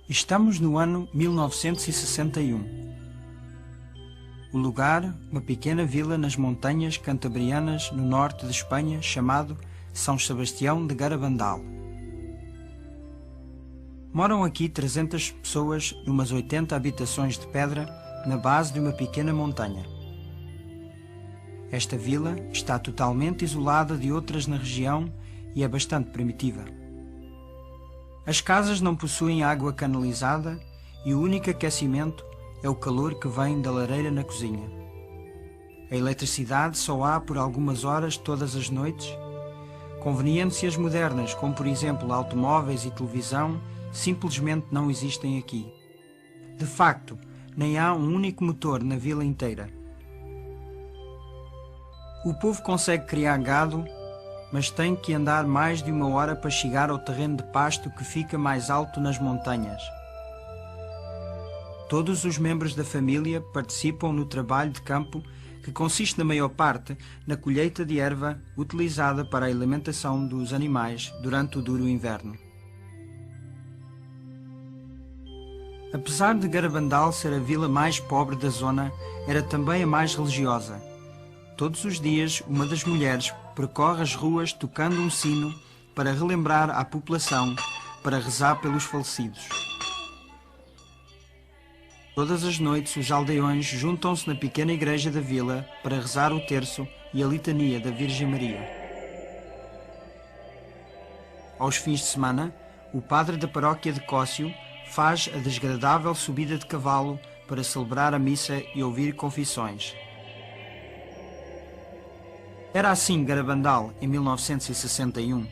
Estamos no ano 1961. O lugar, uma pequena vila nas montanhas cantabrianas no norte de Espanha, chamado São Sebastião de Garabandal. Moram aqui 300 pessoas numas 80 habitações de pedra na base de uma pequena montanha. Esta vila está totalmente isolada de outras na região e é bastante primitiva. As casas não possuem água canalizada e o único aquecimento é o calor que vem da lareira na cozinha. A eletricidade só há por algumas horas todas as noites. Conveniências modernas, como por exemplo automóveis e televisão, simplesmente não existem aqui. De facto, nem há um único motor na vila inteira. O povo consegue criar gado, mas tem que andar mais de 1 hora para chegar ao terreno de pasto que fica mais alto nas montanhas. Todos os membros da família participam no trabalho de campo, que consiste na maior parte na colheita de erva utilizada para a alimentação dos animais durante o duro inverno. Apesar de Garabandal ser a vila mais pobre da zona, era também a mais religiosa. Todos os dias, uma das mulheres percorre as ruas tocando um sino para relembrar à população, para rezar pelos falecidos. Todas as noites, os aldeões juntam-se na pequena igreja da vila para rezar o terço e a litania da Virgem Maria. Aos fins de semana, o padre da paróquia de Cóscio faz a desagradável subida de cavalo para celebrar a missa e ouvir confissões. Era assim Garabandal em 1961,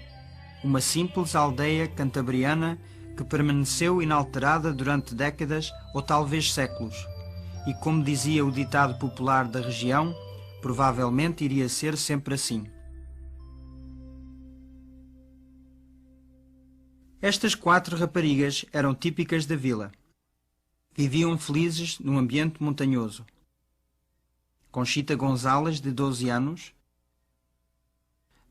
uma simples aldeia cantabriana que permaneceu inalterada durante décadas ou talvez séculos, e como dizia o ditado popular da região, provavelmente iria ser sempre assim. Estas 4 raparigas eram típicas da vila. Viviam felizes num ambiente montanhoso. Conchita Gonzalez, de 12 anos,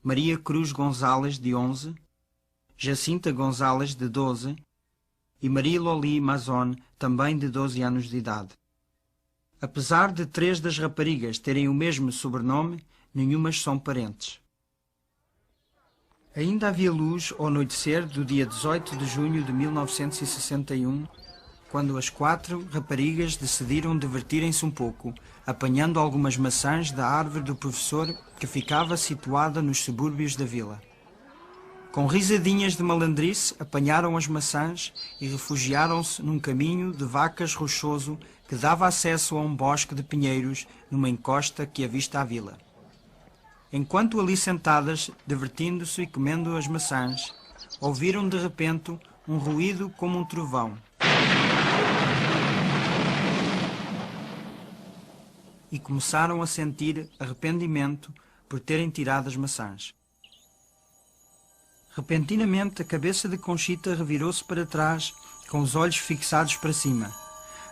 Maria Cruz Gonzalez, de 11, Jacinta Gonzalez, de 12, e Maria Loli Mazon, também de 12 anos de idade. Apesar de 3 das raparigas terem o mesmo sobrenome, nenhumas são parentes. Ainda havia luz ao anoitecer do dia 18 de junho de 1961, quando as 4 raparigas decidiram divertirem-se um pouco, apanhando algumas maçãs da árvore do professor que ficava situada nos subúrbios da vila. Com risadinhas de malandrice, apanharam as maçãs e refugiaram-se num caminho de vacas rochoso que dava acesso a um bosque de pinheiros numa encosta que avista a vila. Enquanto ali sentadas, divertindo-se e comendo as maçãs, ouviram de repente um ruído como um trovão. E começaram a sentir arrependimento por terem tirado as maçãs. Repentinamente, a cabeça de Conchita revirou-se para trás, com os olhos fixados para cima.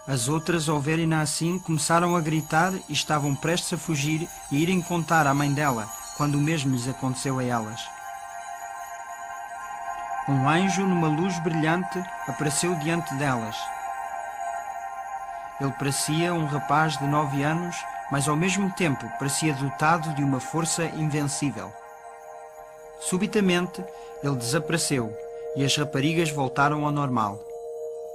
As outras, ao verem-na assim, começaram a gritar e estavam prestes a fugir e irem contar à mãe dela, quando o mesmo lhes aconteceu a elas. Um anjo, numa luz brilhante, apareceu diante delas. Ele parecia um rapaz de 9 anos, mas ao mesmo tempo parecia dotado de uma força invencível. Subitamente, ele desapareceu e as raparigas voltaram ao normal.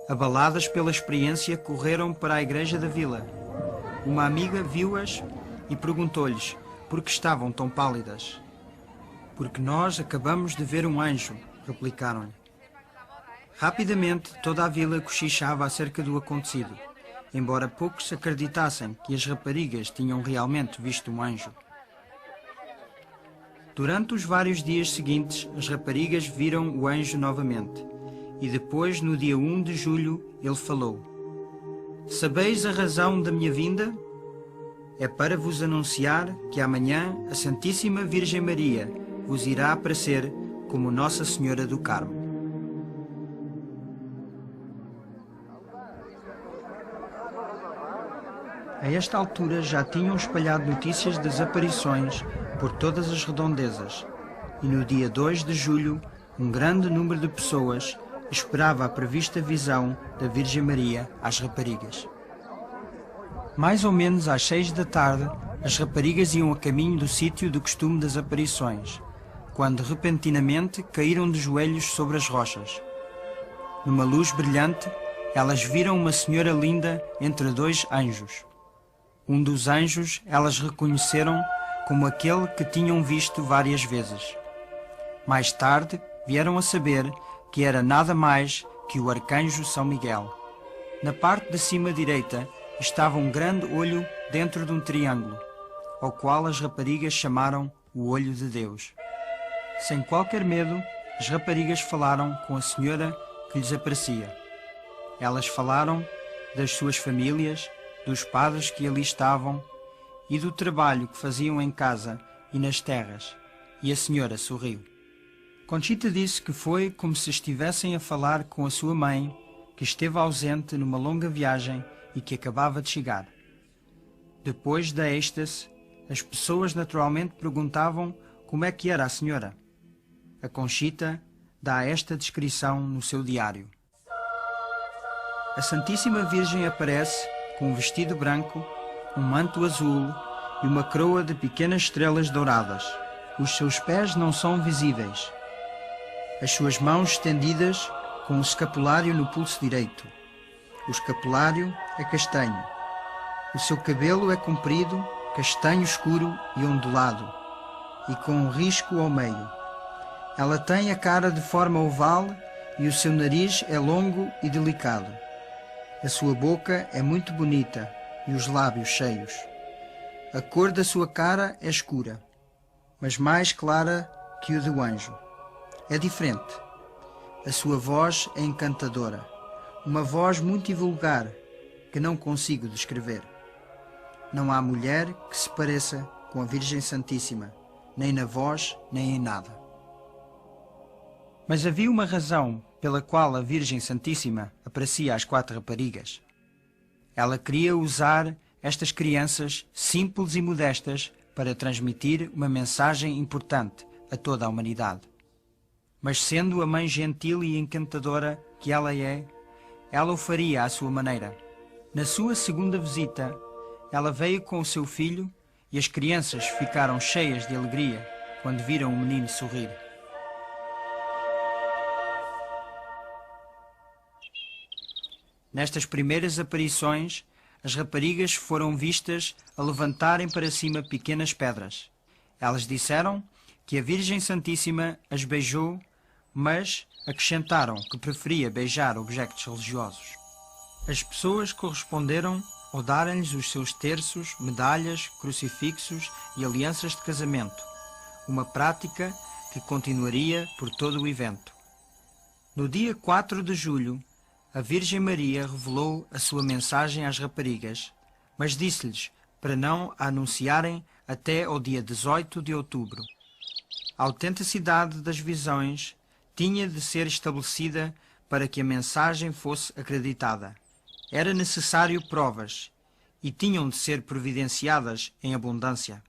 Abaladas pela experiência, correram para a igreja da vila. Uma amiga viu-as e perguntou-lhes por que estavam tão pálidas. Porque nós acabamos de ver um anjo, replicaram-lhe. Rapidamente, toda a vila cochichava acerca do acontecido, embora poucos acreditassem que as raparigas tinham realmente visto um anjo. Durante os vários dias seguintes, as raparigas viram o anjo novamente, e depois, no dia 1 de julho, ele falou: "Sabeis a razão da minha vinda? É para vos anunciar que amanhã a Santíssima Virgem Maria vos irá aparecer como Nossa Senhora do Carmo." A esta altura já tinham espalhado notícias das aparições por todas as redondezas, e no dia 2 de julho um grande número de pessoas, esperava a prevista visão da Virgem Maria às raparigas. Mais ou menos às 6 da tarde, as raparigas iam a caminho do sítio do costume das aparições, quando repentinamente caíram de joelhos sobre as rochas. Numa luz brilhante, elas viram uma senhora linda entre dois anjos. Um dos anjos elas reconheceram como aquele que tinham visto várias vezes. Mais tarde, vieram a saber que era nada mais que o arcanjo São Miguel. Na parte de cima direita estava um grande olho dentro de um triângulo, ao qual as raparigas chamaram o Olho de Deus. Sem qualquer medo, as raparigas falaram com a senhora que lhes aparecia. Elas falaram das suas famílias, dos padres que ali estavam e do trabalho que faziam em casa e nas terras, e a senhora sorriu. Conchita disse que foi como se estivessem a falar com a sua mãe, que esteve ausente numa longa viagem e que acabava de chegar. Depois da êxtase, as pessoas naturalmente perguntavam como é que era a senhora. A Conchita dá esta descrição no seu diário. A Santíssima Virgem aparece com um vestido branco, um manto azul e uma coroa de pequenas estrelas douradas. Os seus pés não são visíveis. As suas mãos estendidas com um escapulário no pulso direito. O escapulário é castanho. O seu cabelo é comprido, castanho escuro e ondulado, e com um risco ao meio. Ela tem a cara de forma oval e o seu nariz é longo e delicado. A sua boca é muito bonita e os lábios cheios. A cor da sua cara é escura, mas mais clara que o do anjo. É diferente. A sua voz é encantadora, uma voz muito vulgar que não consigo descrever. Não há mulher que se pareça com a Virgem Santíssima, nem na voz, nem em nada. Mas havia uma razão pela qual a Virgem Santíssima aparecia às 4 raparigas. Ela queria usar estas crianças simples e modestas para transmitir uma mensagem importante a toda a humanidade. Mas sendo a mãe gentil e encantadora que ela é, ela o faria à sua maneira. Na sua segunda visita, ela veio com o seu filho e as crianças ficaram cheias de alegria quando viram o menino sorrir. Nestas primeiras aparições, as raparigas foram vistas a levantarem para cima pequenas pedras. Elas disseram que a Virgem Santíssima as beijou, mas acrescentaram que preferia beijar objetos religiosos. As pessoas corresponderam ao darem-lhes os seus terços, medalhas, crucifixos e alianças de casamento, uma prática que continuaria por todo o evento. No dia 4 de julho, a Virgem Maria revelou a sua mensagem às raparigas, mas disse-lhes para não a anunciarem até ao dia 18 de outubro. A autenticidade das visões tinha de ser estabelecida para que a mensagem fosse acreditada. Era necessário provas e tinham de ser providenciadas em abundância.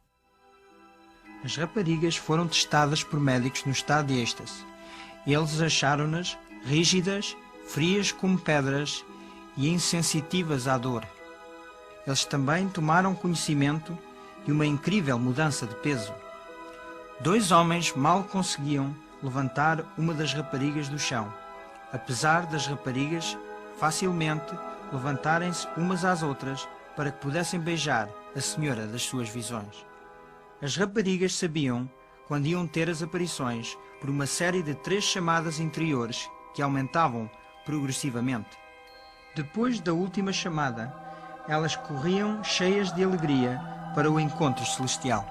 As raparigas foram testadas por médicos no estado de êxtase. Eles acharam-nas rígidas, frias como pedras e insensitivas à dor. Eles também tomaram conhecimento de uma incrível mudança de peso. 2 homens mal conseguiam levantar uma das raparigas do chão, apesar das raparigas facilmente levantarem-se umas às outras para que pudessem beijar a senhora das suas visões. As raparigas sabiam quando iam ter as aparições por uma série de 3 chamadas interiores que aumentavam progressivamente. Depois da última chamada, elas corriam cheias de alegria para o encontro celestial.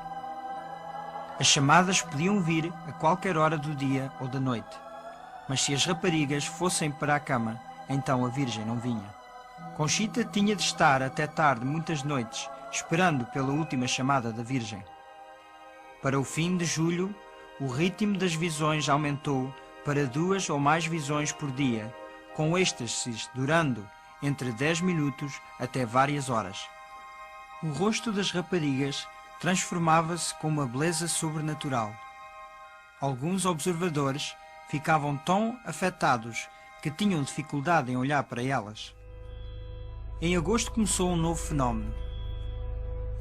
As chamadas podiam vir a qualquer hora do dia ou da noite, mas se as raparigas fossem para a cama, então a Virgem não vinha. Conchita tinha de estar até tarde muitas noites, esperando pela última chamada da Virgem. Para o fim de julho, o ritmo das visões aumentou para 2 ou mais visões por dia, com êxtases durando entre 10 minutos até várias horas. O rosto das raparigas transformava-se com uma beleza sobrenatural. Alguns observadores ficavam tão afetados que tinham dificuldade em olhar para elas. Em agosto começou um novo fenómeno.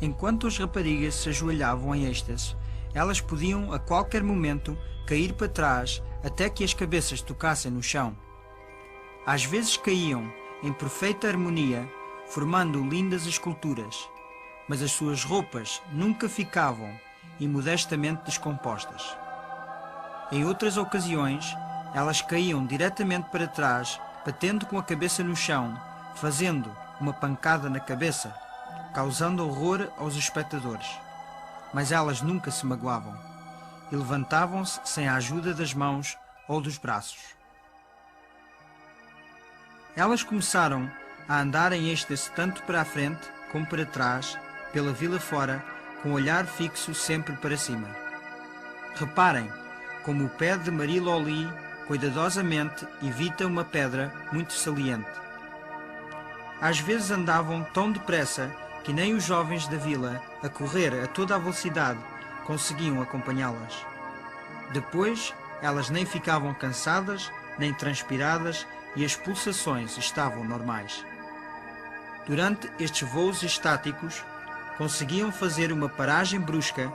Enquanto as raparigas se ajoelhavam em êxtase, elas podiam a qualquer momento cair para trás até que as cabeças tocassem no chão. Às vezes caíam em perfeita harmonia, formando lindas esculturas, mas as suas roupas nunca ficavam imodestamente descompostas. Em outras ocasiões, elas caíam diretamente para trás, batendo com a cabeça no chão, fazendo uma pancada na cabeça, causando horror aos espectadores. Mas elas nunca se magoavam e levantavam-se sem a ajuda das mãos ou dos braços. Elas começaram a andar em êxtase tanto para a frente como para trás, pela vila fora, com o olhar fixo sempre para cima. Reparem como o pé de Marie Loli cuidadosamente evita uma pedra muito saliente. Às vezes andavam tão depressa que nem os jovens da vila, a correr a toda a velocidade, conseguiam acompanhá-las. Depois, elas nem ficavam cansadas, nem transpiradas, e as pulsações estavam normais. Durante estes voos estáticos, conseguiam fazer uma paragem brusca,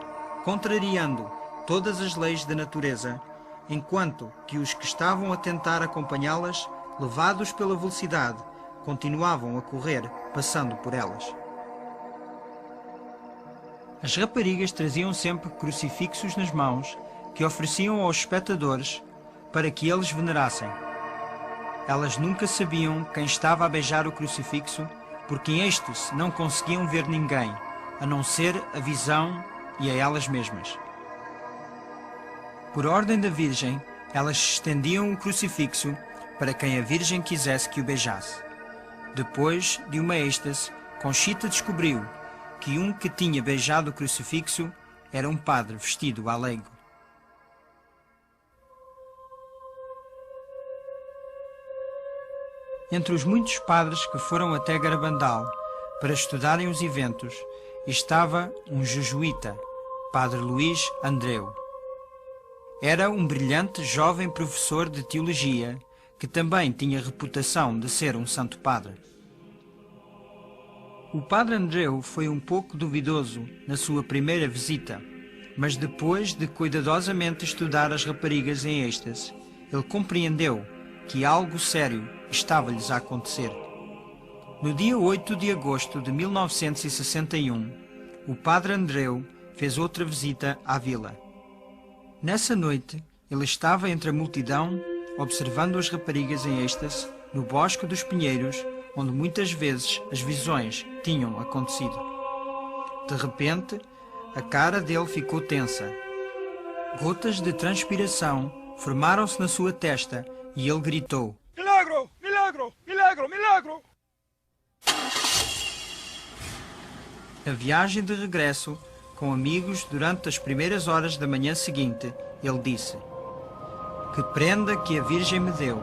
contrariando todas as leis da natureza, enquanto que os que estavam a tentar acompanhá-las, levados pela velocidade, continuavam a correr, passando por elas. As raparigas traziam sempre crucifixos nas mãos que ofereciam aos espectadores para que eles venerassem. Elas nunca sabiam quem estava a beijar o crucifixo, porque em êxtase não conseguiam ver ninguém, a não ser a visão e a elas mesmas. Por ordem da Virgem, elas estendiam o crucifixo para quem a Virgem quisesse que o beijasse. Depois de uma êxtase, Conchita descobriu que um que tinha beijado o crucifixo era um padre vestido à leigo. Entre os muitos padres que foram até Garabandal para estudarem os eventos, estava um jesuíta, Padre Luís Andreu. Era um brilhante jovem professor de teologia que também tinha reputação de ser um santo padre. O Padre Andreu foi um pouco duvidoso na sua primeira visita, mas depois de cuidadosamente estudar as raparigas em êxtase, ele compreendeu que algo sério estava-lhes a acontecer. No dia 8 de agosto de 1961, o Padre Andreu fez outra visita à vila. Nessa noite, ele estava entre a multidão, observando as raparigas em êxtase, no Bosque dos Pinheiros, onde muitas vezes as visões tinham acontecido. De repente, a cara dele ficou tensa. Gotas de transpiração formaram-se na sua testa e ele gritou: "Milagro! Milagro! Milagro! Milagro!" Na viagem de regresso, com amigos durante as primeiras horas da manhã seguinte, ele disse: "Que prenda que a Virgem me deu!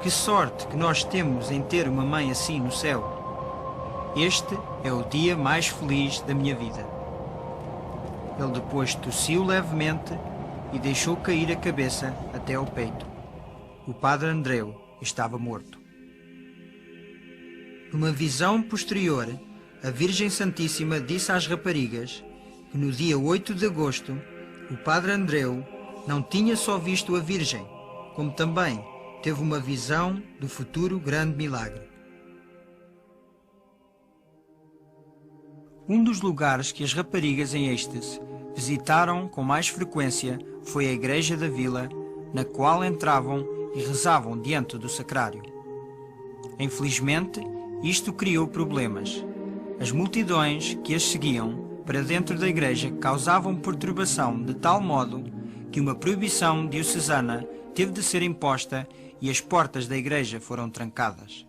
Que sorte que nós temos em ter uma mãe assim no céu! Este é o dia mais feliz da minha vida." Ele depois tossiu levemente e deixou cair a cabeça até ao peito. O Padre Andreu estava morto. Numa visão posterior, a Virgem Santíssima disse às raparigas que no dia 8 de agosto o Padre Andreu não tinha só visto a Virgem, como também teve uma visão do futuro grande milagre. Um dos lugares que as raparigas em êxtase visitaram com mais frequência foi a igreja da vila, na qual entravam e rezavam diante do sacrário. Infelizmente, isto criou problemas. As multidões que as seguiam para dentro da igreja causavam perturbação de tal modo que uma proibição diocesana teve de ser imposta e as portas da igreja foram trancadas.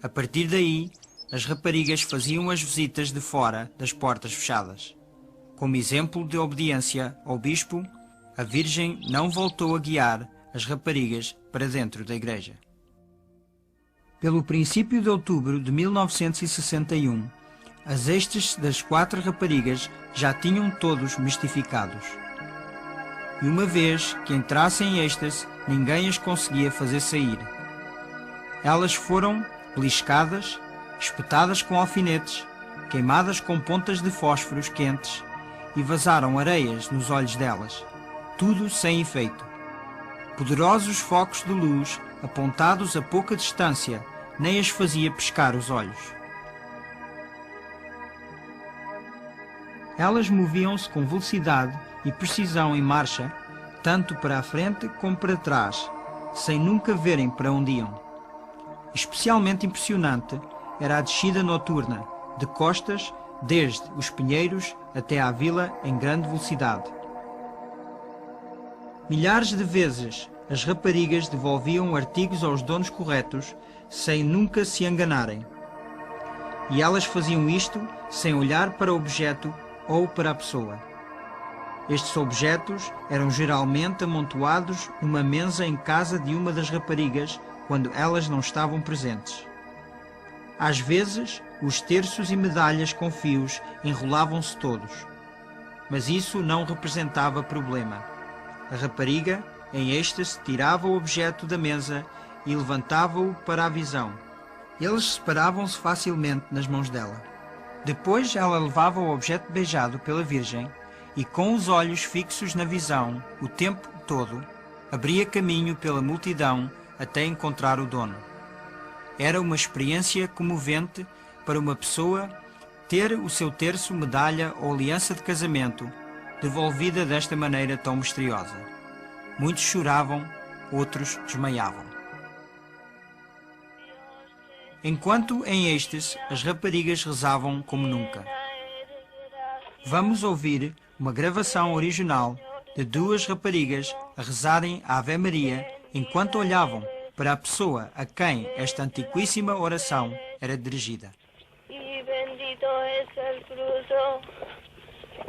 A partir daí, as raparigas faziam as visitas de fora das portas fechadas. Como exemplo de obediência ao bispo, a Virgem não voltou a guiar as raparigas para dentro da igreja. Pelo princípio de outubro de 1961, as êxtases das 4 raparigas já tinham todos mistificados. E uma vez que entrassem em êxtase, ninguém as conseguia fazer sair. Elas foram beliscadas, espetadas com alfinetes, queimadas com pontas de fósforos quentes e vazaram areias nos olhos delas, tudo sem efeito. Poderosos focos de luz, apontados a pouca distância, nem as fazia pescar os olhos. Elas moviam-se com velocidade e precisão em marcha, tanto para a frente como para trás, sem nunca verem para onde iam. Especialmente impressionante era a descida noturna, de costas, desde os Pinheiros até à vila em grande velocidade. Milhares de vezes as raparigas devolviam artigos aos donos corretos, sem nunca se enganarem. E elas faziam isto sem olhar para o objeto ou para a pessoa. Estes objetos eram geralmente amontoados numa mesa em casa de uma das raparigas quando elas não estavam presentes. Às vezes, os terços e medalhas com fios enrolavam-se todos. Mas isso não representava problema. A rapariga, em êxtase, tirava o objeto da mesa e levantava-o para a visão. Eles separavam-se facilmente nas mãos dela. Depois ela levava o objeto beijado pela Virgem e, com os olhos fixos na visão o tempo todo, abria caminho pela multidão até encontrar o dono. Era uma experiência comovente para uma pessoa ter o seu terço, medalha ou aliança de casamento devolvida desta maneira tão misteriosa. Muitos choravam, outros desmaiavam. Enquanto em êxtase as raparigas rezavam como nunca. Vamos ouvir uma gravação original de duas raparigas a rezarem a Ave Maria enquanto olhavam para a pessoa a quem esta antiquíssima oração era dirigida. Y bendito es el fruto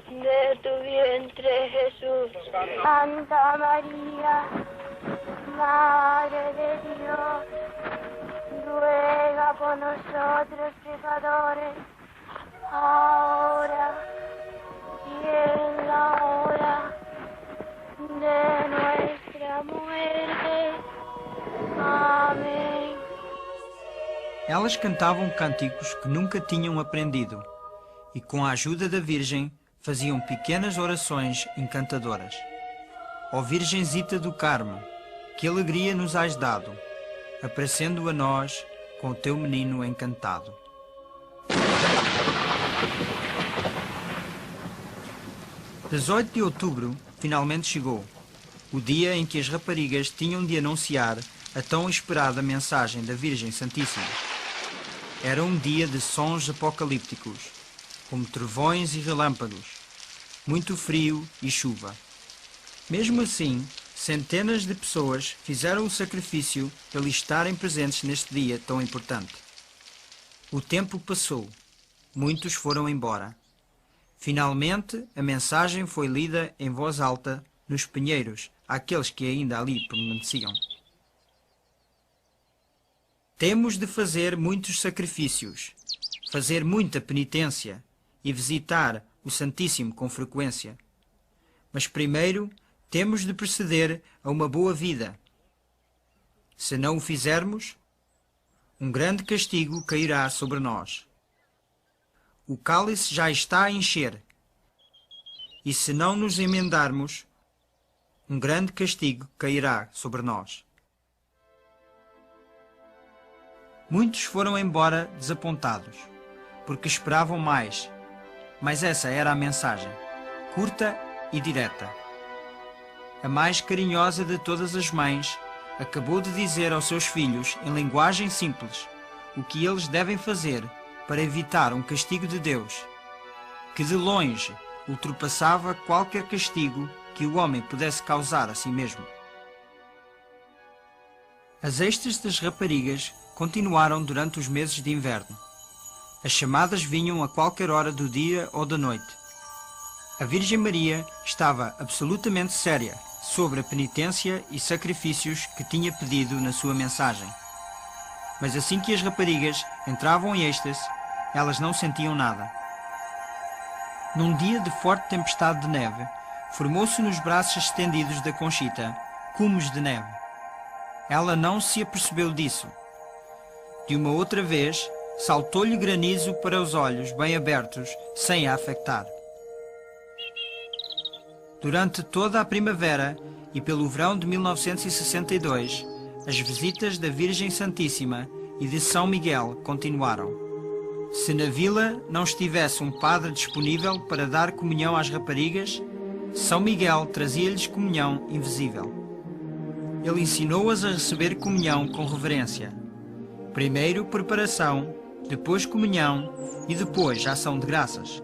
de tu vientre, Jesús. Santa María, Madre de Dios, ruega por nosotros pecadores, ahora y en la hora de nuestra muerte. Amém. Elas cantavam cânticos que nunca tinham aprendido e, com a ajuda da Virgem, faziam pequenas orações encantadoras. Ó Virgenzita do Carmo, que alegria nos has dado, aparecendo a nós com o teu menino encantado. – 18 de outubro finalmente chegou, o dia em que as raparigas tinham de anunciar a tão esperada mensagem da Virgem Santíssima. Era um dia de sons apocalípticos, como trovões e relâmpagos, muito frio e chuva. Mesmo assim, centenas de pessoas fizeram o sacrifício de ali estarem presentes neste dia tão importante. O tempo passou, muitos foram embora. Finalmente, a mensagem foi lida em voz alta nos Pinheiros àqueles que ainda ali permaneciam. Temos de fazer muitos sacrifícios, fazer muita penitência e visitar o Santíssimo com frequência. Mas primeiro temos de proceder a uma boa vida. Se não o fizermos, um grande castigo cairá sobre nós. O cálice já está a encher, e se não nos emendarmos, um grande castigo cairá sobre nós. Muitos foram embora desapontados, porque esperavam mais, mas essa era a mensagem, curta e direta. A mais carinhosa de todas as mães acabou de dizer aos seus filhos, em linguagem simples, o que eles devem fazer para evitar um castigo de Deus, que de longe ultrapassava qualquer castigo que o homem pudesse causar a si mesmo. As êxtases das raparigas continuaram durante os meses de inverno. As chamadas vinham a qualquer hora do dia ou da noite. A Virgem Maria estava absolutamente séria sobre a penitência e sacrifícios que tinha pedido na sua mensagem. Mas assim que as raparigas entravam em êxtase, elas não sentiam nada. Num dia de forte tempestade de neve, formou-se nos braços estendidos da Conchita cumos de neve. Ela não se apercebeu disso, De uma outra vez, saltou-lhe granizo para os olhos bem abertos, sem a afetar. Durante toda a primavera e pelo verão de 1962, as visitas da Virgem Santíssima e de São Miguel continuaram. Se na vila não estivesse um padre disponível para dar comunhão às raparigas, São Miguel trazia-lhes comunhão invisível. Ele ensinou-as a receber comunhão com reverência. Primeiro preparação, depois comunhão e depois ação de graças.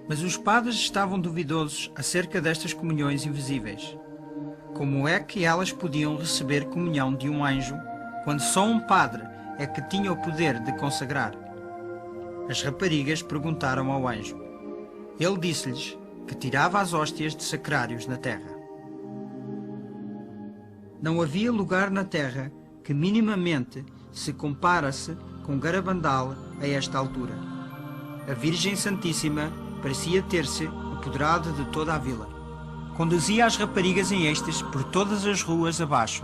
Mas os padres estavam duvidosos acerca destas comunhões invisíveis. Como é que elas podiam receber comunhão de um anjo, quando só um padre é que tinha o poder de consagrar? As raparigas perguntaram ao anjo. Ele disse-lhes que tirava as hóstias de sacrários na terra. Não havia lugar na terra que minimamente se compara-se com Garabandal a esta altura. A Virgem Santíssima parecia ter-se apoderado de toda a vila. Conduzia as raparigas em êxtase por todas as ruas abaixo.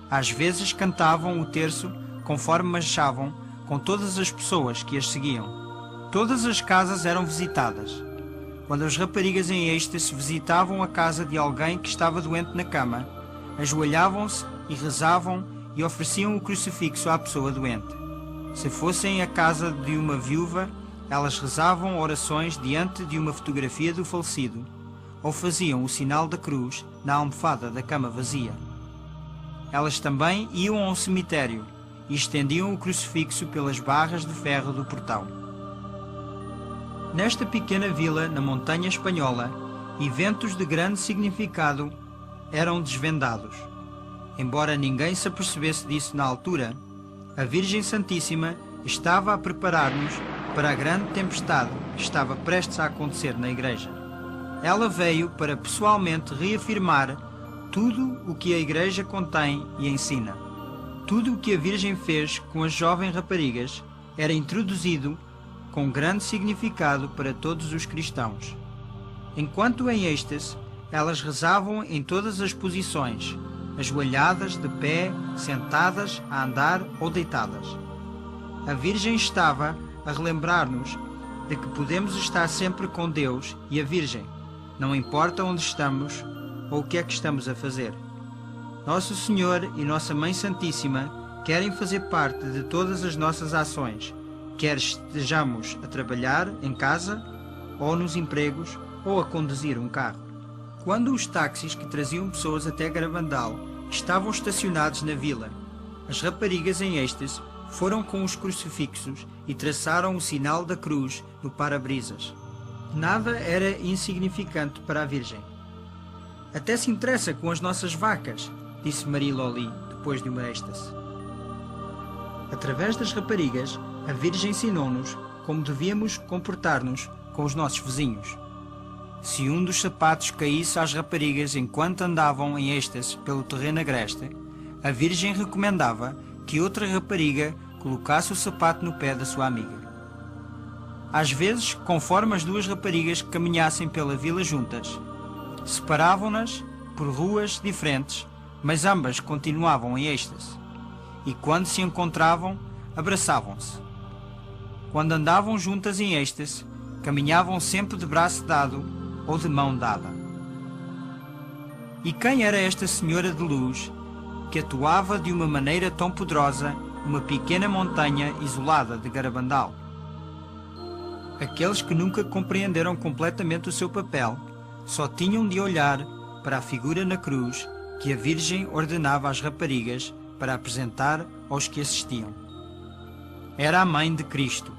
Às vezes cantavam o terço conforme marchavam com todas as pessoas que as seguiam. Todas as casas eram visitadas. Quando as raparigas em êxtase visitavam a casa de alguém que estava doente na cama, ajoelhavam-se e rezavam e ofereciam o crucifixo à pessoa doente. Se fossem à casa de uma viúva, elas rezavam orações diante de uma fotografia do falecido ou faziam o sinal da cruz na almofada da cama vazia. Elas também iam ao cemitério e estendiam o crucifixo pelas barras de ferro do portão. Nesta pequena vila na montanha espanhola, eventos de grande significado eram desvendados. Embora ninguém se apercebesse disso na altura, a Virgem Santíssima estava a preparar-nos para a grande tempestade que estava prestes a acontecer na igreja. Ela veio para pessoalmente reafirmar tudo o que a igreja contém e ensina. Tudo o que a Virgem fez com as jovens raparigas era introduzido com grande significado para todos os cristãos. Enquanto em êxtase, elas rezavam em todas as posições, ajoelhadas, de pé, sentadas, a andar ou deitadas. A Virgem estava a relembrar-nos de que podemos estar sempre com Deus e a Virgem, não importa onde estamos ou o que é que estamos a fazer. Nosso Senhor e Nossa Mãe Santíssima querem fazer parte de todas as nossas ações, quer estejamos a trabalhar em casa, ou nos empregos, ou a conduzir um carro. Quando os táxis que traziam pessoas até Garabandal estavam estacionados na vila, as raparigas em êxtase foram com os crucifixos e traçaram o sinal da cruz no para-brisas. Nada era insignificante para a Virgem. Até se interessa com as nossas vacas, disse Marie Loli, depois de uma êxtase. Através das raparigas, a Virgem ensinou-nos como devíamos comportar-nos com os nossos vizinhos. Se um dos sapatos caísse às raparigas enquanto andavam em êxtase pelo terreno agreste, a Virgem recomendava que outra rapariga colocasse o sapato no pé da sua amiga. Às vezes, conforme as duas raparigas caminhassem pela vila juntas, separavam-nas por ruas diferentes, mas ambas continuavam em êxtase, e quando se encontravam, abraçavam-se. Quando andavam juntas em êxtase, caminhavam sempre de braço dado ou de mão dada. E quem era esta senhora de luz que atuava de uma maneira tão poderosa numa pequena montanha isolada de Garabandal? Aqueles que nunca compreenderam completamente o seu papel só tinham de olhar para a figura na cruz que a Virgem ordenava às raparigas para apresentar aos que assistiam. Era a mãe de Cristo,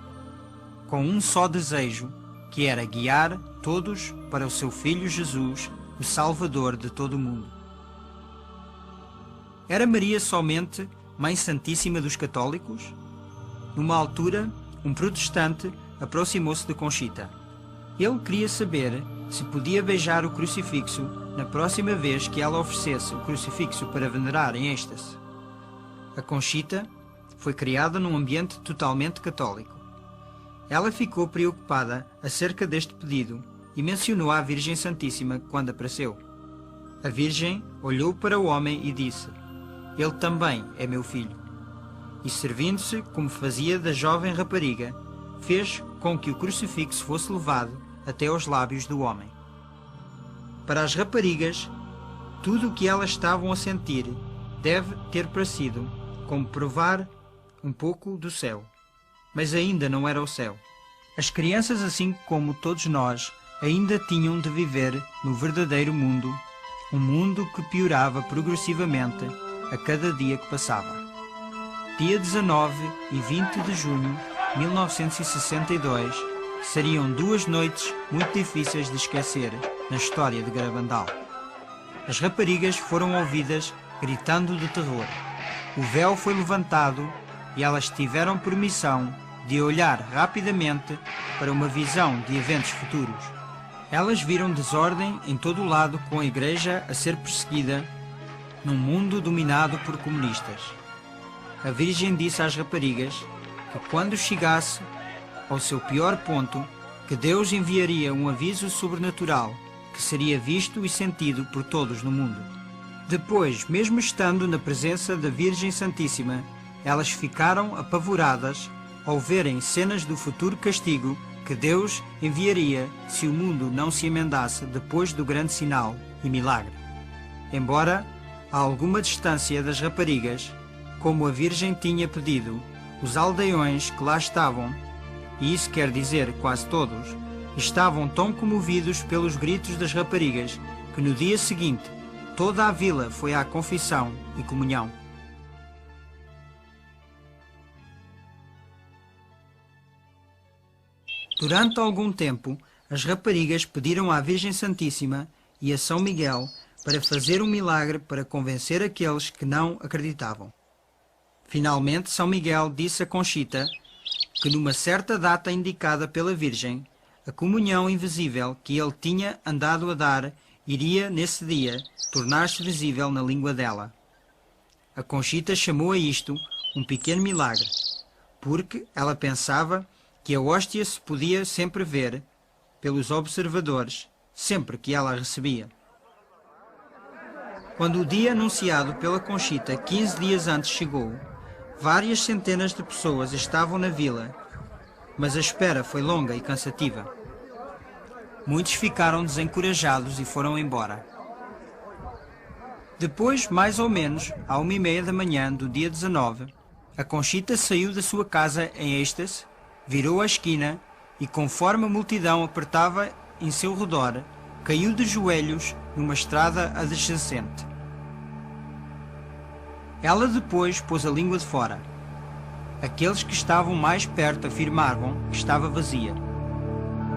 com um só desejo, que era guiar todos para o seu Filho Jesus, o Salvador de todo o mundo. Era Maria somente Mãe Santíssima dos católicos? Numa altura, um protestante aproximou-se de Conchita. Ele queria saber se podia beijar o crucifixo na próxima vez que ela oferecesse o crucifixo para venerar em êxtase. A Conchita foi criada num ambiente totalmente católico. Ela ficou preocupada acerca deste pedido e mencionou à Virgem Santíssima quando apareceu. A Virgem olhou para o homem e disse: "Ele também é meu filho." e, servindo-se como fazia da jovem rapariga, fez com que o crucifixo fosse levado até aos lábios do homem. Para as raparigas, tudo o que elas estavam a sentir deve ter parecido como provar um pouco do céu. Mas ainda não era o céu. As crianças, assim como todos nós, ainda tinham de viver no verdadeiro mundo, um mundo que piorava progressivamente a cada dia que passava. Dia 19 e 20 de junho de 1962 seriam 2 noites muito difíceis de esquecer na história de Garabandal. As raparigas foram ouvidas gritando de terror. O véu foi levantado e elas tiveram permissão de olhar rapidamente para uma visão de eventos futuros. Elas viram desordem em todo o lado, com a igreja a ser perseguida num mundo dominado por comunistas. A Virgem disse às raparigas que quando chegasse ao seu pior ponto, que Deus enviaria um aviso sobrenatural que seria visto e sentido por todos no mundo. Depois, mesmo estando na presença da Virgem Santíssima, elas ficaram apavoradas ao verem cenas do futuro castigo que Deus enviaria se o mundo não se emendasse depois do grande sinal e milagre. Embora a alguma distância das raparigas, como a Virgem tinha pedido, os aldeões que lá estavam, e isso quer dizer quase todos, estavam tão comovidos pelos gritos das raparigas que no dia seguinte toda a vila foi à confissão e comunhão. Durante algum tempo, as raparigas pediram à Virgem Santíssima e a São Miguel para fazer um milagre para convencer aqueles que não acreditavam. Finalmente, São Miguel disse a Conchita que numa certa data indicada pela Virgem, a comunhão invisível que ele tinha andado a dar iria, nesse dia, tornar-se visível na língua dela. A Conchita chamou a isto um pequeno milagre, porque ela pensava que a hóstia se podia sempre ver pelos observadores, sempre que ela a recebia. Quando o dia anunciado pela Conchita 15 dias antes chegou, várias centenas de pessoas estavam na vila, mas a espera foi longa e cansativa. Muitos ficaram desencorajados e foram embora. Depois, mais ou menos, à 1h30 da manhã do dia 19, a Conchita saiu da sua casa em êxtase, virou a esquina e, conforme a multidão apertava em seu redor, caiu de joelhos numa estrada adjacente. Ela depois pôs a língua de fora. Aqueles que estavam mais perto afirmavam que estava vazia.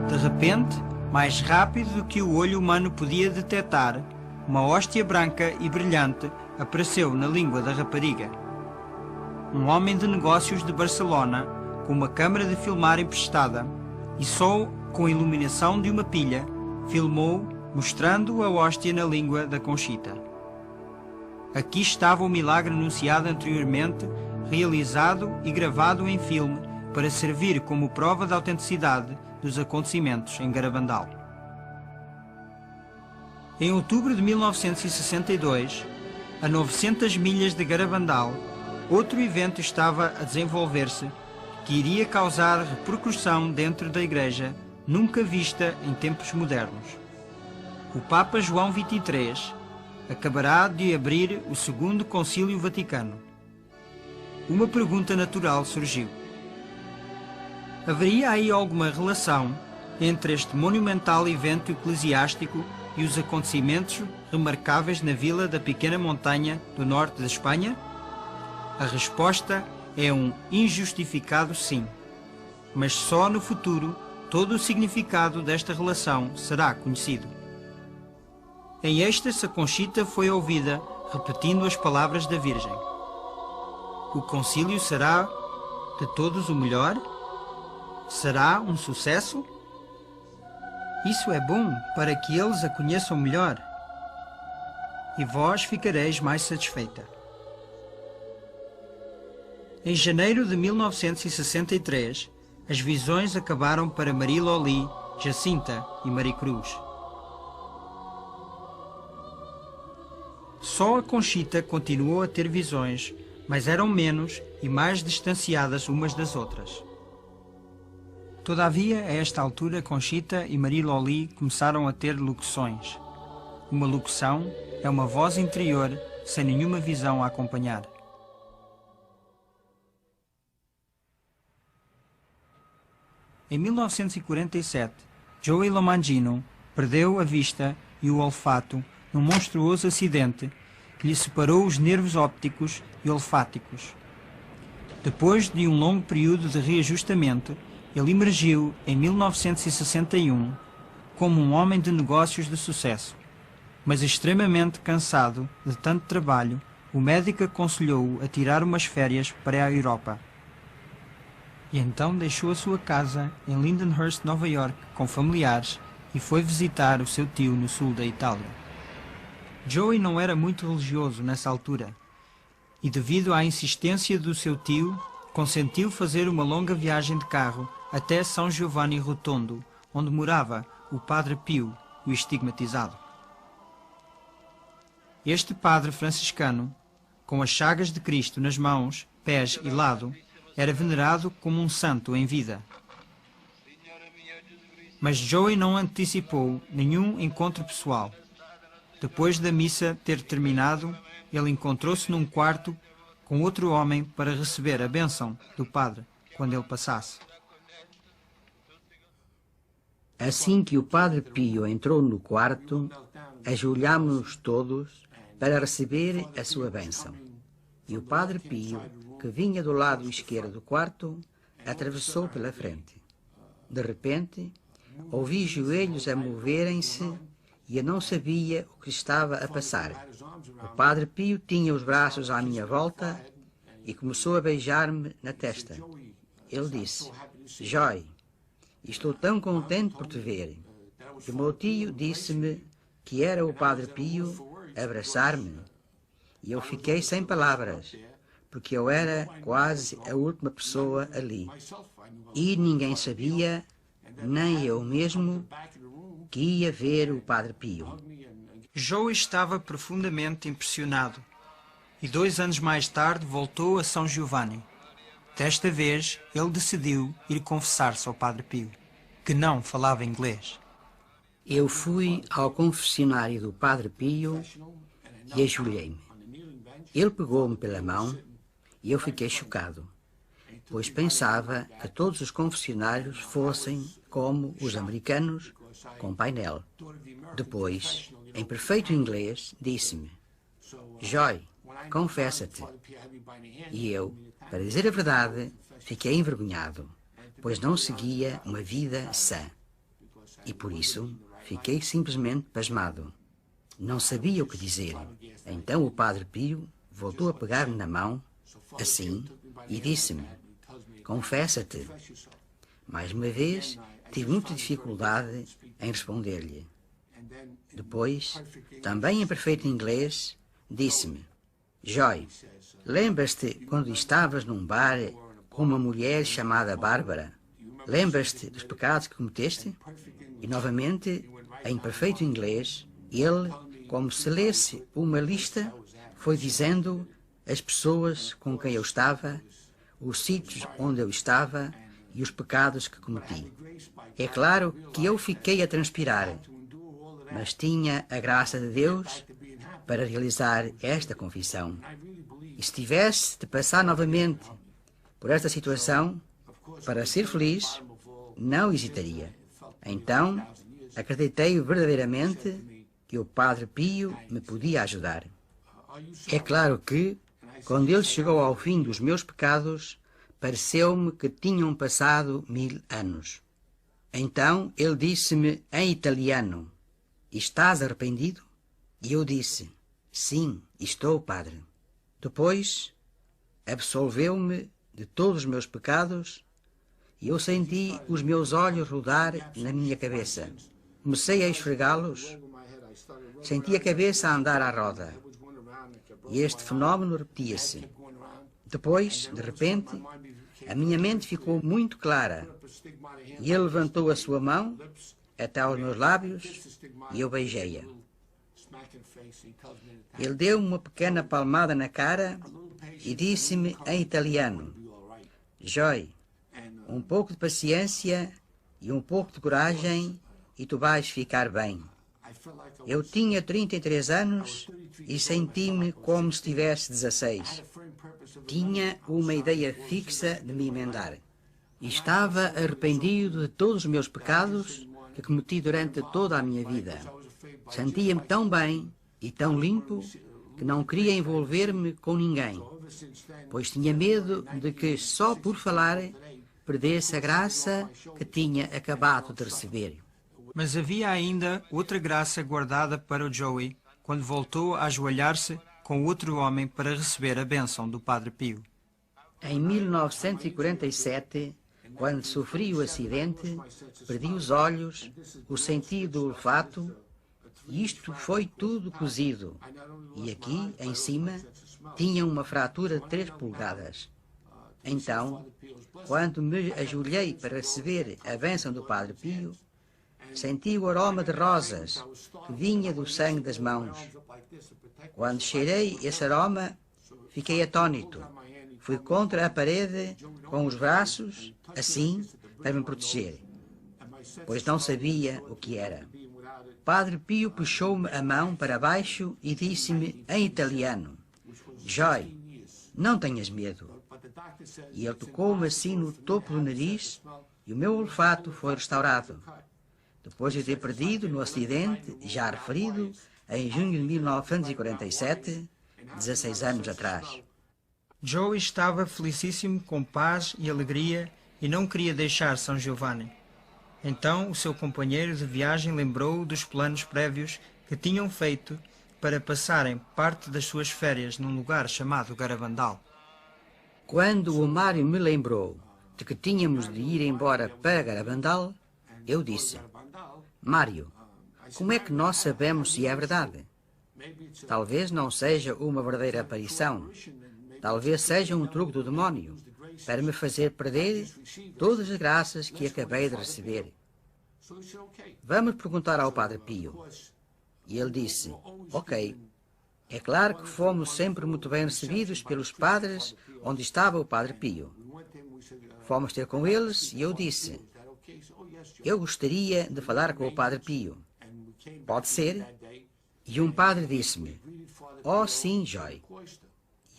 De repente, mais rápido do que o olho humano podia detectar, uma hóstia branca e brilhante apareceu na língua da rapariga. Um homem de negócios de Barcelona, com uma câmara de filmar emprestada e só com a iluminação de uma pilha, filmou, mostrando a hóstia na língua da Conchita. Aqui estava o milagre anunciado anteriormente, realizado e gravado em filme para servir como prova da autenticidade dos acontecimentos em Garabandal. Em outubro de 1962, a 900 milhas de Garabandal, outro evento estava a desenvolver-se que iria causar repercussão dentro da Igreja nunca vista em tempos modernos. O Papa João XXIII acabará de abrir o Segundo Concílio Vaticano. Uma pergunta natural surgiu. Haveria aí alguma relação entre este monumental evento eclesiástico e os acontecimentos remarcáveis na vila da pequena montanha do norte da Espanha? A resposta é um injustificado sim, mas só no futuro todo o significado desta relação será conhecido. Em êxtase, a Conchita foi ouvida repetindo as palavras da Virgem. O concílio será de todos o melhor? Será um sucesso? Isso é bom para que eles a conheçam melhor. E vós ficareis mais satisfeita. Em janeiro de 1963, as visões acabaram para Maria Loli, Jacinta e Maricruz. Só a Conchita continuou a ter visões mas eram menos e mais distanciadas umas das outras. Todavia, a esta altura, Conchita e Marie Loli começaram a ter locuções. Uma locução é uma voz interior sem nenhuma visão a acompanhar. Em 1947, Joey Lomangino perdeu a vista e o olfato num monstruoso acidente que lhe separou os nervos ópticos e olfáticos. Depois de um longo período de reajustamento, ele emergiu em 1961 como um homem de negócios de sucesso. Mas extremamente cansado de tanto trabalho, o médico aconselhou-o a tirar umas férias para a Europa. E então deixou a sua casa em Lindenhurst, Nova York, com familiares e foi visitar o seu tio no sul da Itália. Joey não era muito religioso nessa altura e, devido à insistência do seu tio, consentiu fazer uma longa viagem de carro até São Giovanni Rotondo, onde morava o Padre Pio, o estigmatizado. Este padre franciscano, com as chagas de Cristo nas mãos, pés e lado, era venerado como um santo em vida. Mas Joey não antecipou nenhum encontro pessoal. Depois da missa ter terminado, ele encontrou-se num quarto com outro homem para receber a bênção do padre quando ele passasse. Assim que o Padre Pio entrou no quarto, ajoelhámo-nos todos para receber a sua bênção. E o Padre Pio, que vinha do lado esquerdo do quarto, atravessou pela frente. De repente, ouvi joelhos a moverem-se e eu não sabia o que estava a passar. O Padre Pio tinha os braços à minha volta e começou a beijar-me na testa. Ele disse: "Joy, estou tão contente por te ver." E o meu tio disse-me que era o Padre Pio abraçar-me. E eu fiquei sem palavras, porque eu era quase a última pessoa ali. E ninguém sabia, nem eu mesmo, que ia ver o Padre Pio. Joey estava profundamente impressionado e 2 anos mais tarde voltou a São Giovanni. Desta vez, ele decidiu ir confessar-se ao Padre Pio, que não falava inglês. Eu fui ao confessionário do Padre Pio e ajoelhei-me. Ele pegou-me pela mão e eu fiquei chocado, pois pensava que todos os confessionários fossem como os americanos, com painel. Depois, em perfeito inglês, disse-me: "Joy, confessa-te." E eu, para dizer a verdade, fiquei envergonhado, pois não seguia uma vida sã. E por isso, fiquei simplesmente pasmado. Não sabia o que dizer. Então o Padre Pio voltou a pegar-me na mão, assim, e disse-me: "Confessa-te." Mais uma vez, tive muita dificuldade em responder-lhe. Depois, também em perfeito inglês, disse-me: "Joy, lembras-te quando estavas num bar com uma mulher chamada Bárbara? Lembras-te dos pecados que cometeste?" E novamente, em perfeito inglês, ele, como se lesse uma lista, foi dizendo as pessoas com quem eu estava, os sítios onde eu estava e os pecados que cometi. É claro que eu fiquei a transpirar, mas tinha a graça de Deus para realizar esta confissão. E se tivesse de passar novamente por esta situação, para ser feliz, não hesitaria. Então, acreditei verdadeiramente que o Padre Pio me podia ajudar. É claro que, quando ele chegou ao fim dos meus pecados, pareceu-me que tinham passado 1000 anos. Então ele disse-me em italiano: "Estás arrependido?" E eu disse: "Sim, estou, Padre." Depois, absolveu-me de todos os meus pecados e eu senti os meus olhos rodar na minha cabeça. Comecei a esfregá-los, senti a cabeça a andar à roda. E este fenómeno repetia-se. Depois, de repente, a minha mente ficou muito clara. E ele levantou a sua mão até aos meus lábios e eu beijei-a. Ele deu-me uma pequena palmada na cara e disse-me em italiano: Joy, um pouco de paciência e um pouco de coragem e tu vais ficar bem. Eu tinha 33 anos e senti-me como se tivesse 16. Tinha uma ideia fixa de me emendar. E estava arrependido de todos os meus pecados que cometi durante toda a minha vida. Sentia-me tão bem e tão limpo que não queria envolver-me com ninguém, pois tinha medo de que, só por falar, perdesse a graça que tinha acabado de receber. Mas havia ainda outra graça guardada para o Joey quando voltou a ajoelhar-se com outro homem para receber a bênção do Padre Pio. Em 1947, quando sofri o acidente, perdi os olhos, o sentido do olfato, e isto foi tudo cozido. E aqui, em cima, tinha uma fratura de 3 polegadas. Então, quando me ajoelhei para receber a bênção do Padre Pio, senti o aroma de rosas que vinha do sangue das mãos. Quando cheirei esse aroma, fiquei atônito. Fui contra a parede com os braços, assim, para me proteger, pois não sabia o que era. Padre Pio puxou-me a mão para baixo e disse-me em italiano: Joy, não tenhas medo. E ele tocou-me assim no topo do nariz e o meu olfato foi restaurado. Depois de ter perdido no acidente, já referido, em junho de 1947, 16 anos atrás. Joey estava felicíssimo, com paz e alegria, e não queria deixar São Giovanni. Então o seu companheiro de viagem lembrou dos planos prévios que tinham feito para passarem parte das suas férias num lugar chamado Garabandal. Quando o Mário me lembrou de que tínhamos de ir embora para Garabandal, eu disse: Mário, como é que nós sabemos se é verdade? Talvez não seja uma verdadeira aparição. Talvez seja um truque do demónio para me fazer perder todas as graças que acabei de receber. Vamos perguntar ao Padre Pio. E ele disse: Ok. É claro que fomos sempre muito bem recebidos pelos padres onde estava o Padre Pio. Fomos ter com eles e eu disse: Eu gostaria de falar com o Padre Pio. Pode ser? E um padre disse-me: Oh, sim, Joy.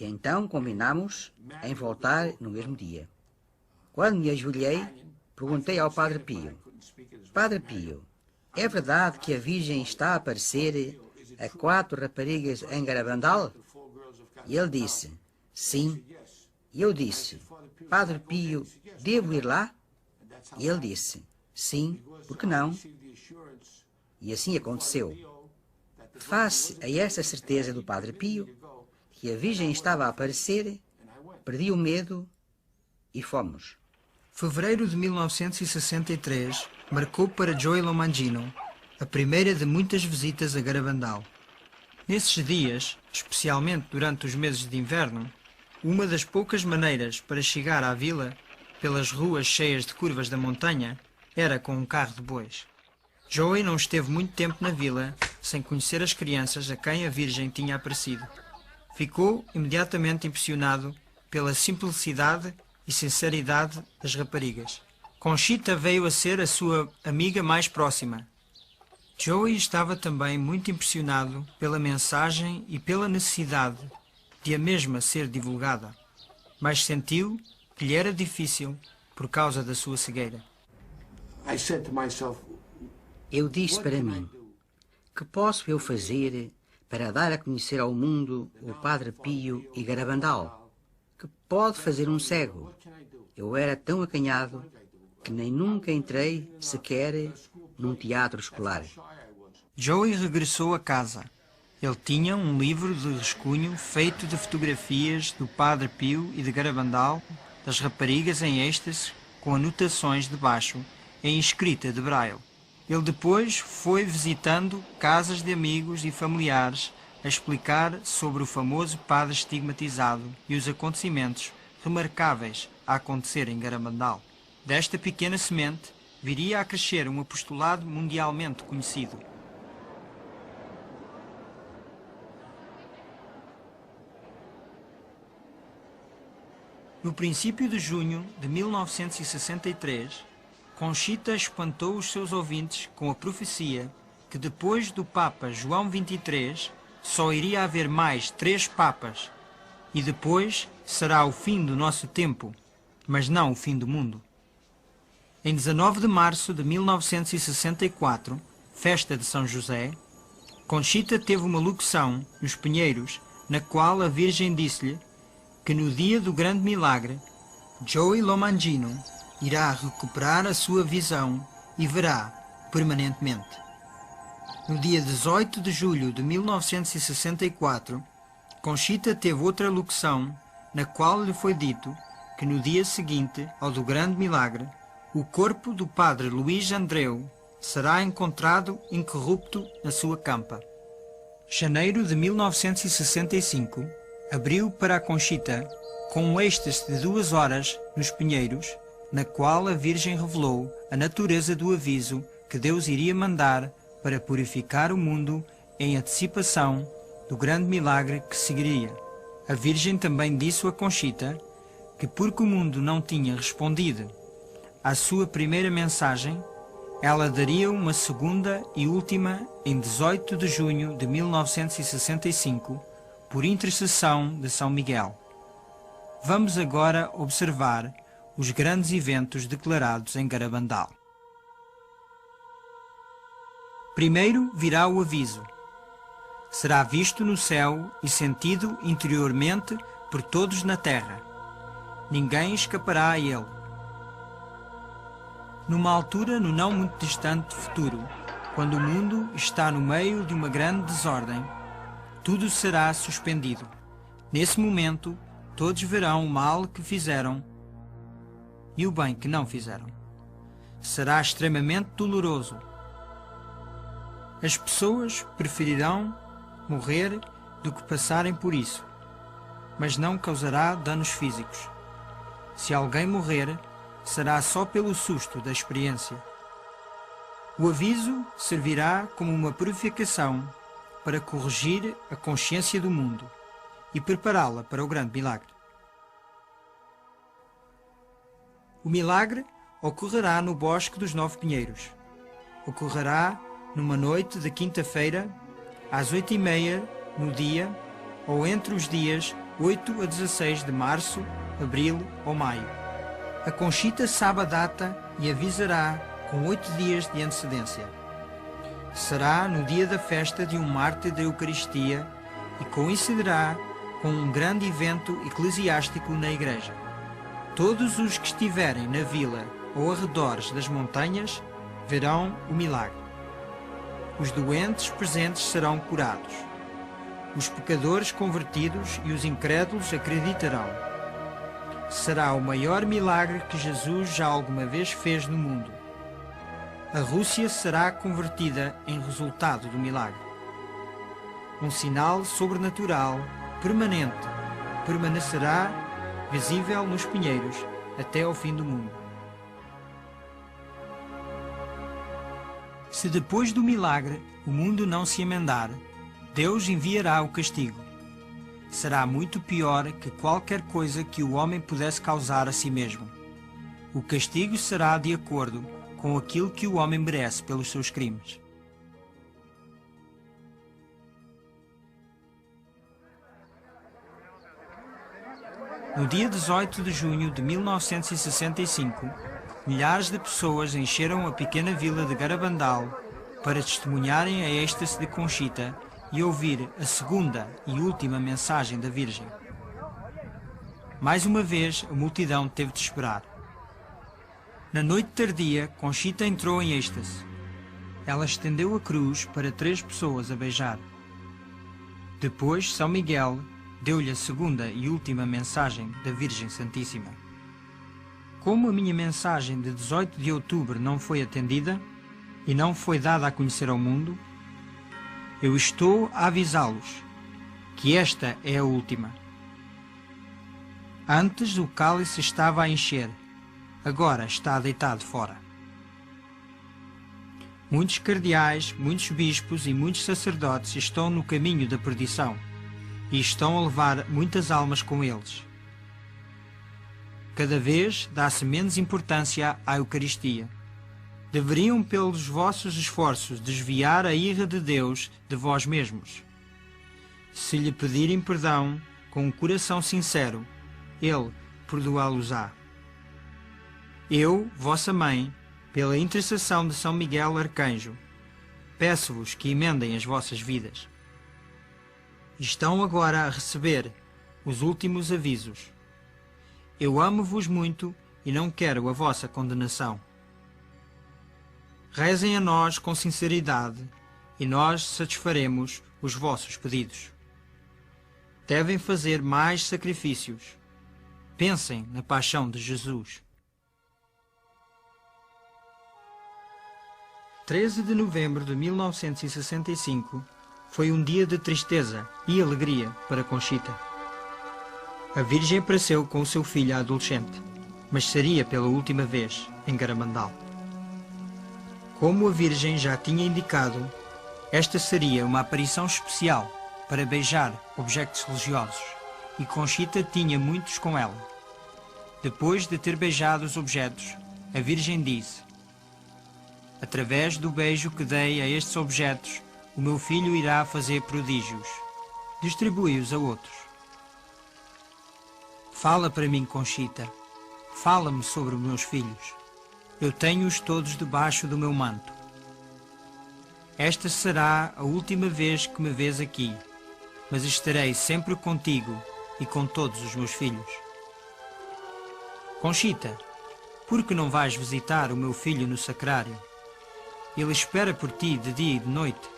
E então combinamos em voltar no mesmo dia. Quando me ajoelhei, perguntei ao Padre Pio: Padre Pio, é verdade que a Virgem está a aparecer a 4 raparigas em Garabandal? E ele disse: Sim. E eu disse: Padre Pio, devo ir lá? E ele disse: Sim, por que não? E assim aconteceu. Face a essa certeza do Padre Pio, que a Virgem estava a aparecer, perdi o medo e fomos. Fevereiro de 1963 marcou para Joey Lomangino a primeira de muitas visitas a Garabandal. Nesses dias, especialmente durante os meses de inverno, uma das poucas maneiras para chegar à vila, pelas ruas cheias de curvas da montanha, era com um carro de bois. Joey não esteve muito tempo na vila sem conhecer as crianças a quem a Virgem tinha aparecido. Ficou imediatamente impressionado pela simplicidade e sinceridade das raparigas. Conchita veio a ser a sua amiga mais próxima. Joey estava também muito impressionado pela mensagem e pela necessidade de a mesma ser divulgada, mas sentiu que lhe era difícil por causa da sua cegueira. Eu disse para mim: que posso eu fazer para dar a conhecer ao mundo o Padre Pio e Garabandal? Que pode fazer um cego? Eu era tão acanhado que nem nunca entrei sequer num teatro escolar. Joey regressou a casa. Ele tinha um livro de rascunho feito de fotografias do Padre Pio e de Garabandal, das raparigas em êxtase, com anotações debaixo, em escrita de braille. Ele depois foi visitando casas de amigos e familiares a explicar sobre o famoso padre estigmatizado e os acontecimentos remarcáveis a acontecer em Garabandal. Desta pequena semente viria a crescer um apostolado mundialmente conhecido. No princípio de junho de 1963, Conchita espantou os seus ouvintes com a profecia que depois do Papa João XXIII só iria haver mais 3 papas e depois será o fim do nosso tempo, mas não o fim do mundo. Em 19 de março de 1964, festa de São José, Conchita teve uma locução nos Pinheiros, na qual a Virgem disse-lhe que no dia do grande milagre, Joey Lomangino irá recuperar a sua visão e verá permanentemente. No dia 18 de julho de 1964, Conchita teve outra locução na qual lhe foi dito que no dia seguinte ao do grande milagre, o corpo do padre Luís Andreu será encontrado incorrupto na sua campa. Janeiro de 1965 abriu para a Conchita com um êxtase de 2 horas nos Pinheiros, na qual a Virgem revelou a natureza do aviso que Deus iria mandar para purificar o mundo em antecipação do grande milagre que seguiria. A Virgem também disse a Conchita que, porque o mundo não tinha respondido à sua primeira mensagem, ela daria uma segunda e última em 18 de junho de 1965, por intercessão de São Miguel. Vamos agora observar os grandes eventos declarados em Garabandal. Primeiro virá o aviso. Será visto no céu e sentido interiormente por todos na terra. Ninguém escapará a ele. Numa altura no não muito distante futuro, quando o mundo está no meio de uma grande desordem, tudo será suspendido. Nesse momento, todos verão o mal que fizeram e o bem que não fizeram. Será extremamente doloroso. As pessoas preferirão morrer do que passarem por isso, mas não causará danos físicos. Se alguém morrer, será só pelo susto da experiência. O aviso servirá como uma purificação para corrigir a consciência do mundo e prepará-la para o grande milagre. O milagre ocorrerá no Bosque dos 9 Pinheiros. Ocorrerá numa noite de quinta-feira, às 8h30 no dia, ou entre os dias 8 a 16 de março, abril ou maio. A Conchita sabe a data e avisará com 8 dias de antecedência. Será no dia da festa de um mártir da Eucaristia e coincidirá com um grande evento eclesiástico na igreja. Todos os que estiverem na vila ou arredores das montanhas verão o milagre. Os doentes presentes serão curados. Os pecadores convertidos e os incrédulos acreditarão. Será o maior milagre que Jesus já alguma vez fez no mundo. A Rússia será convertida em resultado do milagre. Um sinal sobrenatural, permanente, permanecerá visível nos Pinheiros até ao fim do mundo. Se depois do milagre o mundo não se emendar, Deus enviará o castigo. Será muito pior que qualquer coisa que o homem pudesse causar a si mesmo. O castigo será de acordo com aquilo que o homem merece pelos seus crimes. No dia 18 de junho de 1965, milhares de pessoas encheram a pequena vila de Garabandal para testemunharem a êxtase de Conchita e ouvir a segunda e última mensagem da Virgem. Mais uma vez, a multidão teve de esperar. Na noite tardia, Conchita entrou em êxtase. Ela estendeu a cruz para 3 pessoas a beijar. Depois, São Miguel deu-lhe a segunda e última mensagem da Virgem Santíssima. Como a minha mensagem de 18 de outubro não foi atendida e não foi dada a conhecer ao mundo, eu estou a avisá-los que esta é a última. Antes o cálice estava a encher, agora está deitado fora. Muitos cardeais, muitos bispos e muitos sacerdotes estão no caminho da perdição e estão a levar muitas almas com eles. Cada vez dá-se menos importância à Eucaristia. Deveriam, pelos vossos esforços, desviar a ira de Deus de vós mesmos. Se lhe pedirem perdão com um coração sincero, Ele perdoá-los-á. Eu, vossa mãe, pela intercessão de São Miguel Arcanjo, peço-vos que emendem as vossas vidas. Estão agora a receber os últimos avisos. Eu amo-vos muito e não quero a vossa condenação. Rezem a nós com sinceridade e nós satisfaremos os vossos pedidos. Devem fazer mais sacrifícios. Pensem na paixão de Jesus. 13 de novembro de 1965 foi um dia de tristeza e alegria para Conchita. A Virgem apareceu com o seu filho adolescente, mas seria pela última vez em Garabandal. Como a Virgem já tinha indicado, esta seria uma aparição especial para beijar objetos religiosos, e Conchita tinha muitos com ela. Depois de ter beijado os objetos, a Virgem disse: através do beijo que dei a estes objetos, o meu filho irá fazer prodígios. Distribui-os a outros. Fala para mim, Conchita. Fala-me sobre os meus filhos. Eu tenho-os todos debaixo do meu manto. Esta será a última vez que me vês aqui, mas estarei sempre contigo e com todos os meus filhos. Conchita, por que não vais visitar o meu filho no sacrário? Ele espera por ti de dia e de noite.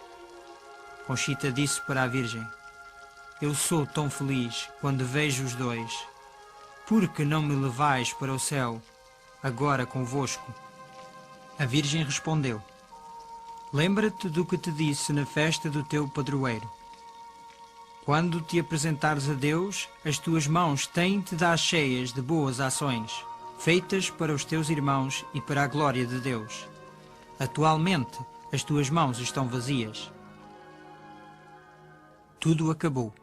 Conchita disse para a Virgem: eu sou tão feliz quando vejo os dois. Por que não me levais para o céu, agora convosco? A Virgem respondeu: lembra-te do que te disse na festa do teu padroeiro. Quando te apresentares a Deus, as tuas mãos têm-te dar cheias de boas ações, feitas para os teus irmãos e para a glória de Deus. Atualmente, as tuas mãos estão vazias. Tudo acabou.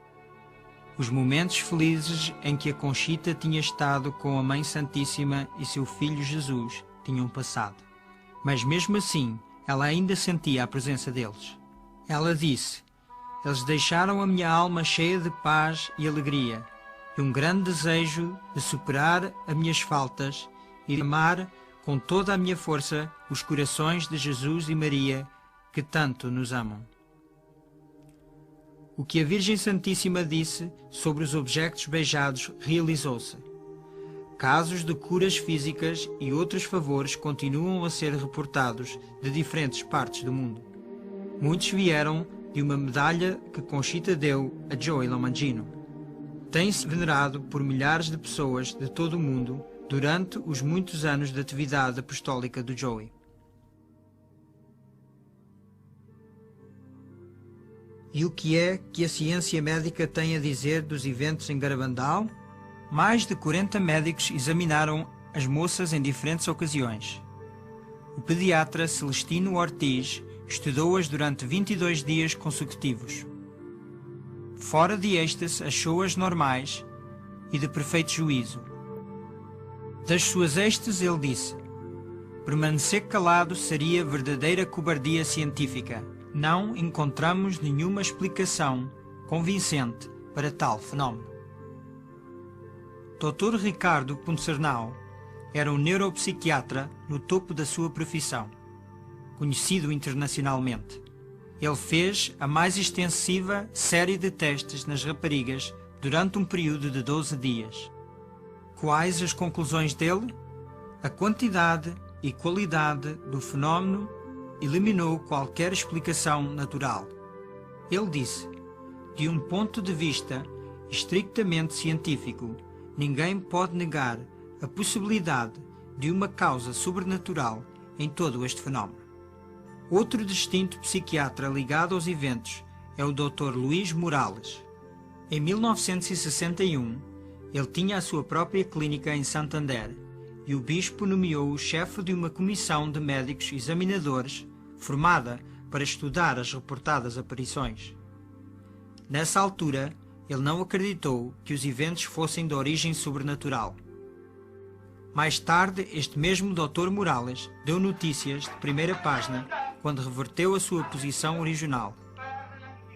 Os momentos felizes em que a Conchita tinha estado com a Mãe Santíssima e seu filho Jesus tinham passado. Mas mesmo assim, ela ainda sentia a presença deles. Ela disse: eles deixaram a minha alma cheia de paz e alegria, e um grande desejo de superar as minhas faltas e de amar com toda a minha força os corações de Jesus e Maria, que tanto nos amam. O que a Virgem Santíssima disse sobre os objetos beijados realizou-se. Casos de curas físicas e outros favores continuam a ser reportados de diferentes partes do mundo. Muitos vieram de uma medalha que Conchita deu a Joey Lomangino. Tem-se venerado por milhares de pessoas de todo o mundo durante os muitos anos de atividade apostólica do Joey. E o que é que a ciência médica tem a dizer dos eventos em Garabandal? Mais de 40 médicos examinaram as moças em diferentes ocasiões. O pediatra Celestino Ortiz estudou-as durante 22 dias consecutivos. Fora de êxtase, achou-as normais e de perfeito juízo. Das suas êxtases, ele disse: permanecer calado seria verdadeira cobardia científica. Não encontramos nenhuma explicação convincente para tal fenómeno. Dr. Ricardo Puncernau era um neuropsiquiatra no topo da sua profissão, conhecido internacionalmente. Ele fez a mais extensiva série de testes nas raparigas durante um período de 12 dias. Quais as conclusões dele? A quantidade e qualidade do fenómeno eliminou qualquer explicação natural. Ele disse: de um ponto de vista estritamente científico, ninguém pode negar a possibilidade de uma causa sobrenatural em todo este fenómeno. Outro distinto psiquiatra ligado aos eventos é o Dr. Luís Morales. Em 1961, ele tinha a sua própria clínica em Santander e o bispo nomeou o chefe de uma comissão de médicos examinadores formada para estudar as reportadas aparições. Nessa altura, ele não acreditou que os eventos fossem de origem sobrenatural. Mais tarde, este mesmo Dr. Morales deu notícias de primeira página quando reverteu a sua posição original.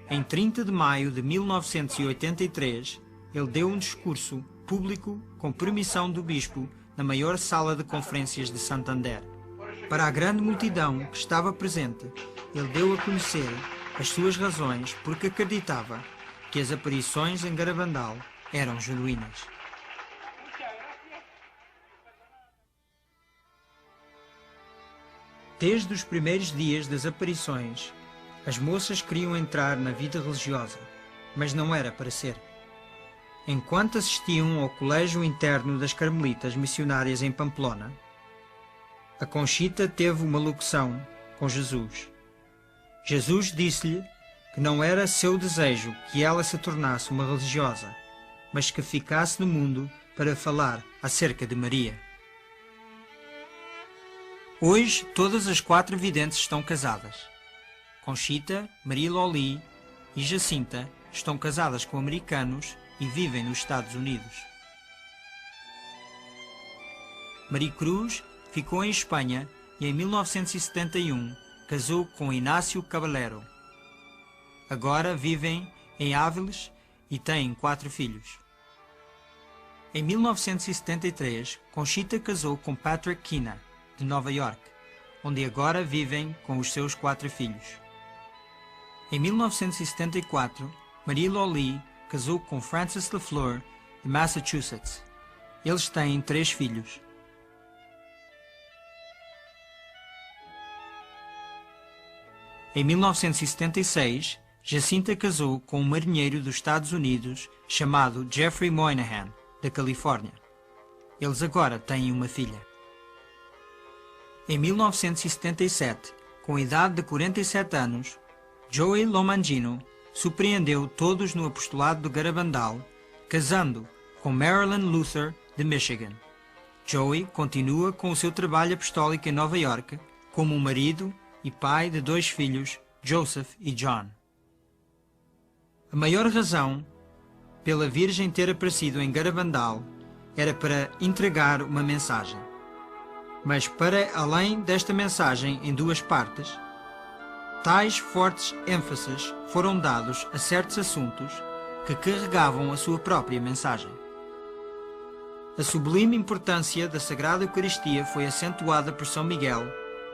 Em 30 de maio de 1983, ele deu um discurso público com permissão do bispo na maior sala de conferências de Santander. Para a grande multidão que estava presente, ele deu a conhecer as suas razões porque acreditava que as aparições em Garabandal eram genuínas. Desde os primeiros dias das aparições, as moças queriam entrar na vida religiosa, mas não era para ser. Enquanto assistiam ao colégio interno das Carmelitas Missionárias em Pamplona, a Conchita teve uma locução com Jesus. Jesus disse-lhe que não era seu desejo que ela se tornasse uma religiosa, mas que ficasse no mundo para falar acerca de Maria. Hoje, todas as 4 videntes estão casadas. Conchita, Maria Loli e Jacinta estão casadas com americanos e vivem nos Estados Unidos. Maria Cruz ficou em Espanha e em 1971 casou com Inácio Caballero. Agora vivem em Áviles e têm 4 filhos. Em 1973, Conchita casou com Patrick Kina, de Nova York, onde agora vivem com os seus 4 filhos. Em 1974, Maria Loli casou com Francis LaFleur, de Massachusetts. Eles têm 3 filhos. Em 1976, Jacinta casou com um marinheiro dos Estados Unidos chamado Jeffrey Moynihan, da Califórnia. Eles agora têm uma filha. Em 1977, com a idade de 47 anos, Joey Lomangino surpreendeu todos no apostolado do Garabandal, casando com Marilyn Luther, de Michigan. Joey continua com o seu trabalho apostólico em Nova York como marido e pai de 2 filhos, Joseph e John. A maior razão pela Virgem ter aparecido em Garabandal era para entregar uma mensagem. Mas para além desta mensagem em 2 partes, tais fortes ênfases foram dados a certos assuntos que carregavam a sua própria mensagem. A sublime importância da Sagrada Eucaristia foi acentuada por São Miguel,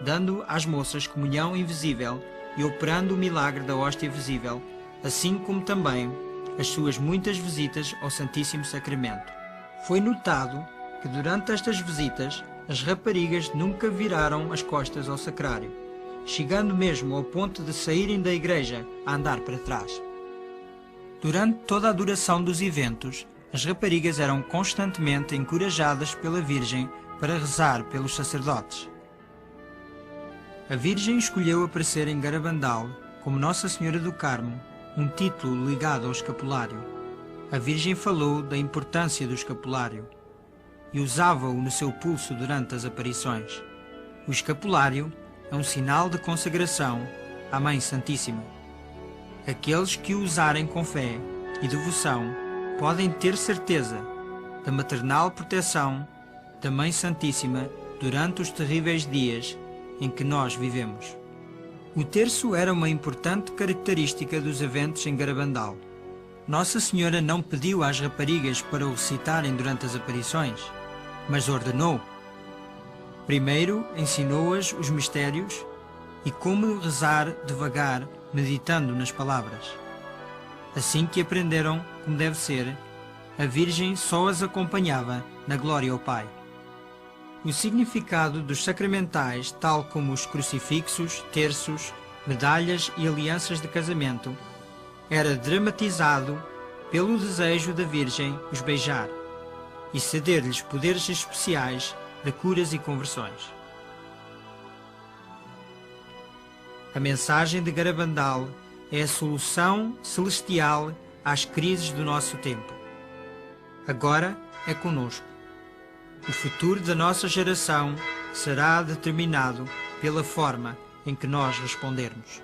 dando às moças comunhão invisível e operando o milagre da hóstia visível, assim como também as suas muitas visitas ao Santíssimo Sacramento. Foi notado que durante estas visitas as raparigas nunca viraram as costas ao sacrário, chegando mesmo ao ponto de saírem da igreja a andar para trás. Durante toda a duração dos eventos, as raparigas eram constantemente encorajadas pela Virgem para rezar pelos sacerdotes. A Virgem escolheu aparecer em Garabandal como Nossa Senhora do Carmo, um título ligado ao escapulário. A Virgem falou da importância do escapulário e usava-o no seu pulso durante as aparições. O escapulário é um sinal de consagração à Mãe Santíssima. Aqueles que o usarem com fé e devoção podem ter certeza da maternal proteção da Mãe Santíssima durante os terríveis dias em que nós vivemos. O terço era uma importante característica dos eventos em Garabandal. Nossa Senhora não pediu às raparigas para o recitarem durante as aparições, mas ordenou. Primeiro ensinou-as os mistérios e como rezar devagar, meditando nas palavras. Assim que aprenderam como deve ser, a Virgem só as acompanhava na glória ao Pai. O significado dos sacramentais, tal como os crucifixos, terços, medalhas e alianças de casamento, era dramatizado pelo desejo da Virgem os beijar e ceder-lhes poderes especiais de curas e conversões. A mensagem de Garabandal é a solução celestial às crises do nosso tempo. Agora é conosco. O futuro da nossa geração será determinado pela forma em que nós respondermos.